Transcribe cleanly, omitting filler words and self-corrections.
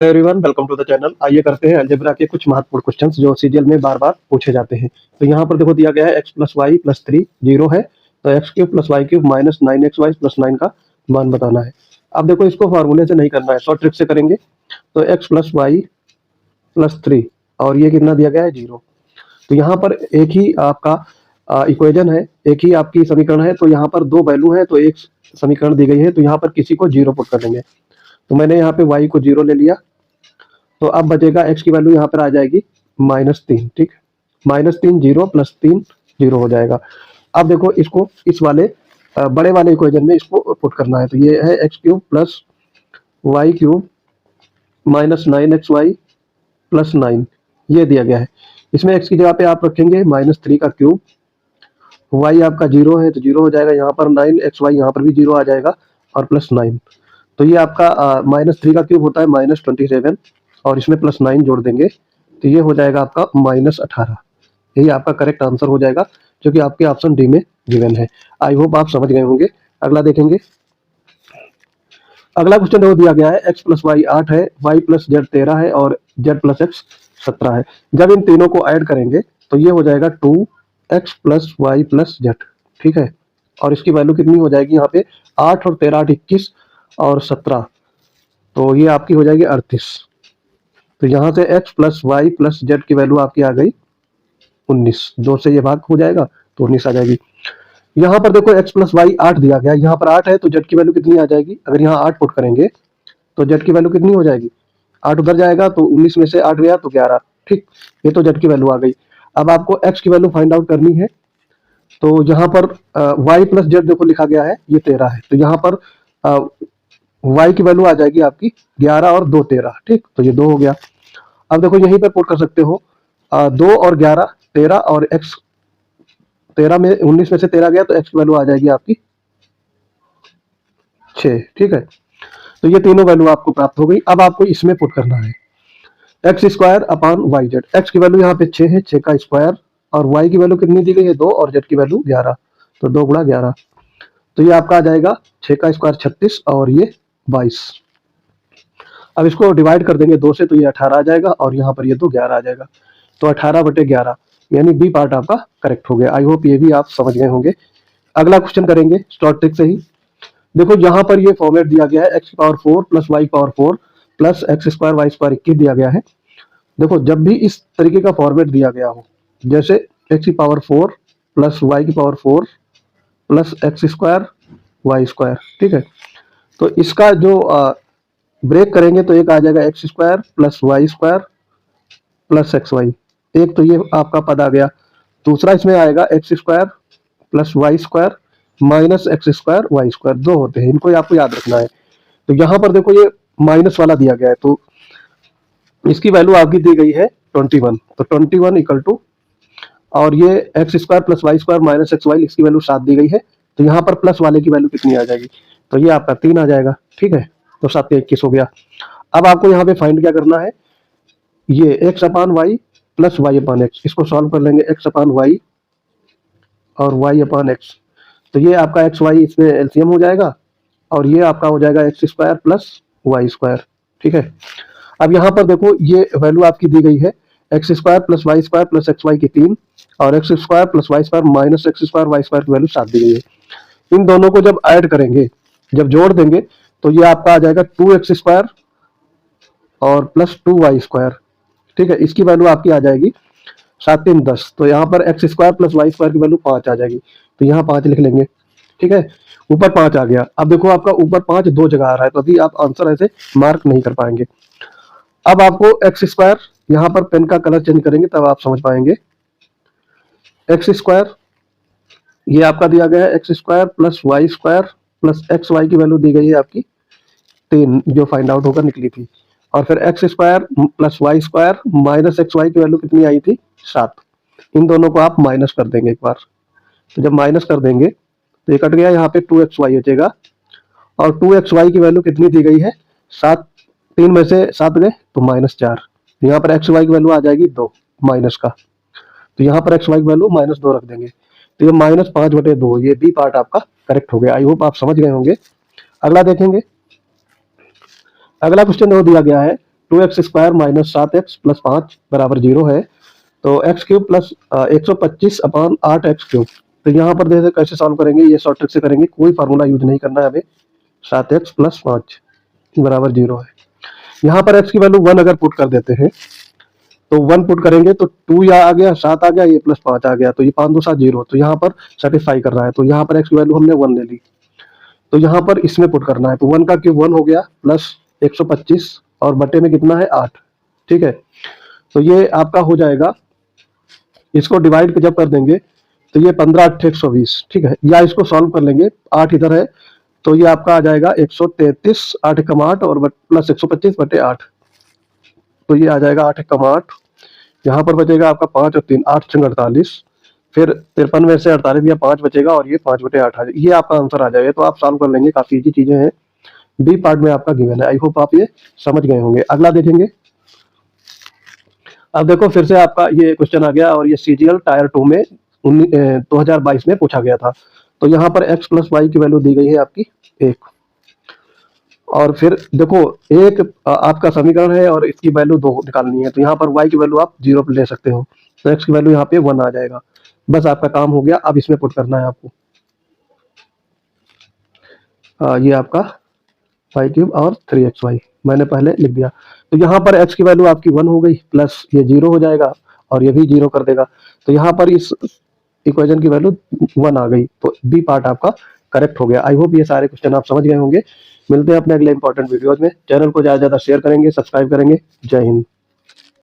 Everyone, welcome to the channel. आइए करते हैं अलजेब्रा के कुछ महत्वपूर्ण क्वेश्चंस जो सीजीएल में बार बार पूछे जाते हैं। तो यहाँ पर देखो दिया गया है x plus y plus 3 zero है, तो x cube plus y cube minus 9xy plus 9 का मान बताना है। अब देखो इसको फार्मूले से नहीं करना है, शॉर्ट ट्रिक से करेंगे। तो x प्लस वाई प्लस 3 और ये कितना दिया गया है, जीरो। तो यहाँ पर एक ही आपका इक्वेजन है, एक ही आपकी समीकरण है। तो यहाँ पर दो वैल्यू है, तो एक समीकरण दी गई है, तो यहाँ पर किसी को जीरो पुट कर देंगे। तो मैंने यहाँ पे y को जीरो ले लिया, तो अब बचेगा x की वैल्यू यहाँ पर आ जाएगी -3। ठीक, -3 जीरो प्लस 3 जीरो हो जाएगा। अब देखो इसको इस वाले बड़े वाले इक्वेशन में इसको पुट करना है। तो ये है x cube plus y cube minus 9xy plus 9, ये दिया गया है। इसमें x की जगह पे आप रखेंगे -3 का क्यूब, y आपका जीरो है तो जीरो हो जाएगा, यहाँ पर 9xy यहाँ पर भी जीरो आ जाएगा और प्लस 9। तो ये आपका -3 का क्यूब होता है -27 और इसमें प्लस 9 जोड़ देंगे तो ये हो जाएगा आपका -18। यही आपका करेक्ट आंसर हो जाएगा, जो कि आपके ऑप्शन डी में गिवन है। आई होप आप समझ गए होंगे। अगला देखेंगे। अगला क्वेश्चन वो दिया गया है x प्लस वाई 8 है, y प्लस जेड 13 है और z प्लस एक्स 17 है। जब इन तीनों को ऐड करेंगे तो ये हो जाएगा 2x plus y plus Z. ठीक है, और इसकी वैल्यू कितनी हो जाएगी यहाँ पे, 8 और 13 21 और 17, तो ये आपकी हो जाएगी 38। तो यहाँ से x plus y plus z की वैल्यू आपकी आ गई 19, 2 से ये भाग हो जाएगा तो 19 आ जाएगी। यहाँ पर देखो x प्लस वाई 8 दिया गया, यहाँ पर 8 है तो जेड की वैल्यू कितनी आ जाएगी, अगर यहाँ 8 पुट करेंगे तो जेड की वैल्यू कितनी हो जाएगी, 8 उधर जाएगा तो 19 में से 8 गया तो 11। ठीक, ये तो जेड की वैल्यू आ गई। अब आपको x की वैल्यू फाइंड आउट करनी है। तो यहाँ पर y प्लस जेड देखो लिखा गया है, ये 13 है, तो यहाँ पर y की वैल्यू आ जाएगी आपकी 11 और 2 13। ठीक, तो ये 2 हो गया। अब देखो यहीं पर पुट कर सकते हो, 2 और 11 13 और x 13 में 19 में से 13 गया तो x की वैल्यू आ जाएगी आपकी 6। ठीक है, तो ये तीनों वैल्यू आपको प्राप्त हो गई। अब आपको इसमें पुट करना है x square upon y z. X की वैल्यू यहाँ पे 6 है, 6 का स्क्वायर, और वाई की वैल्यू कितनी दी गई है 2 और जेड की वैल्यू 11, तो 2 गुणा 11, तो ये आपका आ जाएगा 6 का स्क्वायर 36 और ये 22। अब इसको डिवाइड कर देंगे 2 से तो ये 18 आ जाएगा और यहाँ पर ये 2 11 आ जाएगा, तो 18/11 यानी बी पार्ट आपका करेक्ट हो गया। आई होप ये भी आप समझ गए होंगे। अगला क्वेश्चन करेंगे शॉर्ट ट्रिक से ही। देखो यहाँ पर ये फॉर्मेट दिया गया है x power 4 plus y power 4 plus x square y square 21 दिया गया है। देखो जब भी इस तरीके का फॉर्मेट दिया गया हो, जैसे x की पावर 4 प्लस वाई की power 4 plus x square y square, ठीक है, तो इसका जो ब्रेक करेंगे तो एक आ जाएगा x square plus y square plus x y, एक तो ये आपका पद आ गया। दूसरा इसमें आएगा x square plus y square minus x square y square, दो होते हैं, इनको आपको याद रखना है। तो यहाँ पर देखो ये माइनस वाला दिया गया है, तो इसकी वैल्यू आपकी दी गई है 21, तो 21 इक्वल टू, और ये x square plus y square minus x y, इसकी वैल्यू 7 दी गई है, तो यहाँ पर प्लस वाले की वैल्यू कितनी आ जाएगी, तो ये आपका 3 आ जाएगा। ठीक है, तो 7 के 21 हो गया। अब आपको यहाँ पे फाइंड क्या करना है, ये x upon y plus Y अपान एक्स, इसको सॉल्व कर लेंगे, एक्स अपान वाई और वाई अपान एक्स, तो ये आपका एक्स वाई इसमें एलसीएम हो जाएगा और ये आपका हो जाएगा x square plus y square. ठीक है, अब यहाँ पर देखो ये वैल्यू आपकी दी गई है x square plus y square plus x y की 3 और x square plus y square minus x square y square की वैल्यू 7 दी गई है। इन दोनों को जब ऐड करेंगे, जब जोड़ देंगे तो ये आपका आ जाएगा 2x स्क्वायर और प्लस 2y स्क्वायर। ठीक है, इसकी वैल्यू आपकी आ जाएगी 7 3 10, तो यहाँ पर x square plus y square की वैल्यू 5 आ जाएगी, तो यहाँ 5 लिख लेंगे। ठीक है, ऊपर 5 आ गया। अब देखो आपका ऊपर 5 दो जगह आ रहा है, तो अभी आप आंसर ऐसे मार्क नहीं कर पाएंगे। अब आपको एक्स स्क्वायर, यहाँ पर पेन का कलर चेंज करेंगे तब आप समझ पाएंगे। एक्स स्क्वायर ये आपका दिया गया है x square plus y square plus x y की वैल्यू दी गई है आपकी 3, जो फाइंड आउट होकर निकली थी, और फिर x square plus y square minus x y की वैल्यू कितनी आई थी 7। इन दोनों को आप माइनस कर देंगे एक बार, तो जब माइनस कर देंगे तो ये कट गया, यहाँ पे 2xy हो जाएगा, और 2xy की वैल्यू कितनी दी गई है 7, 3 में से 7 गए तो -4, यहाँ पर एक्स वाई की वैल्यू आ जाएगी 2 माइनस का, तो यहाँ पर एक्स वाई की वैल्यू -2 रख देंगे, तो ये -5/2, ये बी पार्ट आपका करेक्ट हो गया। आई होप आप समझ गए होंगे। अगला देखेंगे। अगला क्वेश्चन वो दिया गया है 2x² माइनस 7x प्लस 5 बराबर 0 है। तो x³ प्लस 125 अपान 8x³। तो यहाँ पर देखते कैसे सॉल्व करेंगे, ये शॉर्ट ट्रिक से करेंगे, कोई फार्मूला यूज नहीं करना है हमें। 7x प्लस 5 बराबर 0 है। यहाँ पर x की वैल्यू 1 अगर पुट कर देते हैं तो 1 पुट करेंगे तो 2 यहाँ आ गया, 7 आ गया, ये प्लस 5 आ गया, तो ये 5 2 7 0। तो यहाँ पर सेटिस्फाई कर रहा है। तो यहाँ पर x की वैल्यू हमने 1 ले ली। तो यहाँ पर इसमें पुट करना है। तो 1 का क्यूब 1 हो गया प्लस 125 और बटे में कितना है 8। ठीक है, तो ये आपका हो जाएगा, इसको डिवाइड जब कर देंगे तो ये 15 8 120। ठीक है, या इसको सॉल्व कर लेंगे, 8 इधर है तो ये आपका आ जाएगा 133 8 कम 8 और प्लस 125 बटे 8। तो ये आ जाएगा 8 कम 8, यहाँ पर बचेगा आपका 5 और 3 8 संग 48, फिर 53 में से 48 या 5 बचेगा और ये 5 बटे 8 आ जाएगा। ये आपका आंसर आ जाएगा। तो आप सॉल्व कर लेंगे, काफी इजी चीजें हैं। बी पार्ट में आपका गिवन है। आई होप आप ये समझ गए होंगे। अगला देखेंगे। अब देखो फिर से आपका ये क्वेश्चन आ गया और ये CGL टायर 2 में 2022 में पूछा गया था। तो यहाँ पर x प्लस वाई की वैल्यू दी गई है आपकी 1, और फिर देखो एक आपका समीकरण है और इसकी वैल्यू 2 निकालनी है। तो यहाँ पर y की वैल्यू आप 0 ले सकते हो, तो x की वैल्यू यहाँ पे 1 आ जाएगा। बस आपका काम हो गया। अब इसमें पुट करना है आपको। ये आपका y³ और 3xy मैंने पहले लिख दिया। तो यहाँ पर x की वैल्यू आपकी 1 हो गई, प्लस ये 0 हो जाएगा और ये भी 0 कर देगा। तो यहाँ पर इस इक्वेशन की वैल्यू 1 आ गई। तो बी पार्ट आपका करेक्ट हो गया। आई होप ये सारे क्वेश्चन आप समझ गए होंगे। मिलते हैं अपने अगले इंपॉर्टेंट वीडियोज में। चैनल को ज़्यादा से ज़्यादा शेयर करेंगे, सब्सक्राइब करेंगे। जय हिंद।